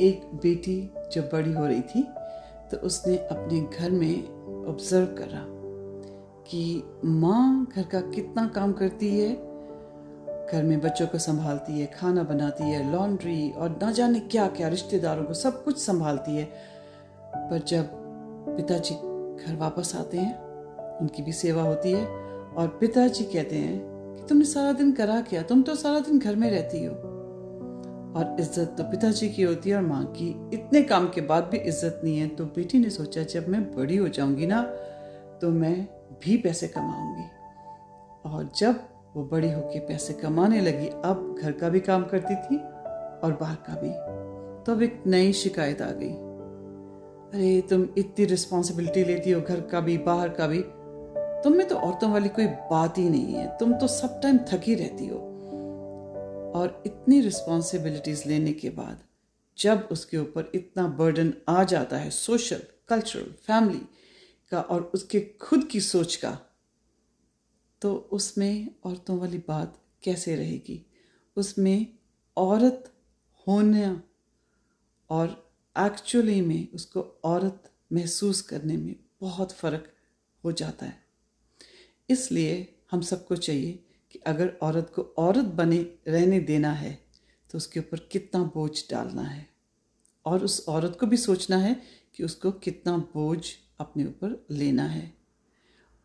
एक बेटी जब बड़ी हो रही थी तो उसने अपने घर में ऑब्जर्व करा कि माँ घर का कितना काम करती है, घर में बच्चों को संभालती है, खाना बनाती है, लॉन्ड्री और ना जाने क्या क्या, रिश्तेदारों को सब कुछ संभालती है। पर जब पिताजी घर वापस आते हैं, उनकी भी सेवा होती है और पिताजी कहते हैं कि तुमने सारा दिन करा क्या, तुम तो सारा दिन घर में रहती हो। और इज्जत तो पिताजी की होती है और माँ की। इतने काम के बाद भी इज्जत नहीं है। तो बेटी ने सोचा जब मैं बड़ी हो जाऊंगी ना तो मैं भी पैसे कमाऊंगी। और जब वो बड़ी होके पैसे कमाने लगी, अब घर का भी काम करती थी और बाहर का भी। तो अब एक नई शिकायत आ गई, अरे तुम इतनी रिस्पॉन्सिबिलिटी लेती हो, घर का भी बाहर का भी, तुम में तो औरतों वाली कोई बात ही नहीं है, तुम तो सब टाइम थकी रहती हो। और इतनी रिस्पॉन्सिबिलिटीज लेने के बाद जब उसके ऊपर इतना बर्डन आ जाता है, सोशल, कल्चरल, फैमिली का और उसके खुद की सोच का, तो उसमें औरतों वाली बात कैसे रहेगी। उसमें औरत होना और एक्चुअली में उसको औरत महसूस करने में बहुत फ़र्क हो जाता है। इसलिए हम सबको चाहिए कि अगर औरत को औरत बने रहने देना है तो उसके ऊपर कितना बोझ डालना है, और उस औरत को भी सोचना है कि उसको कितना बोझ अपने ऊपर लेना है।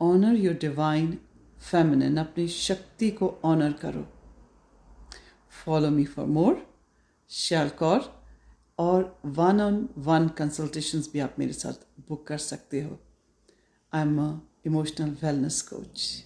ऑनर योर डिवाइन फेमिनिन, अपनी शक्ति को ऑनर करो। फॉलो मी फॉर मोर, शैलकौर, और 1-on-1 कंसल्टेशंस भी आप मेरे साथ बुक कर सकते हो। I am a emotional wellness coach.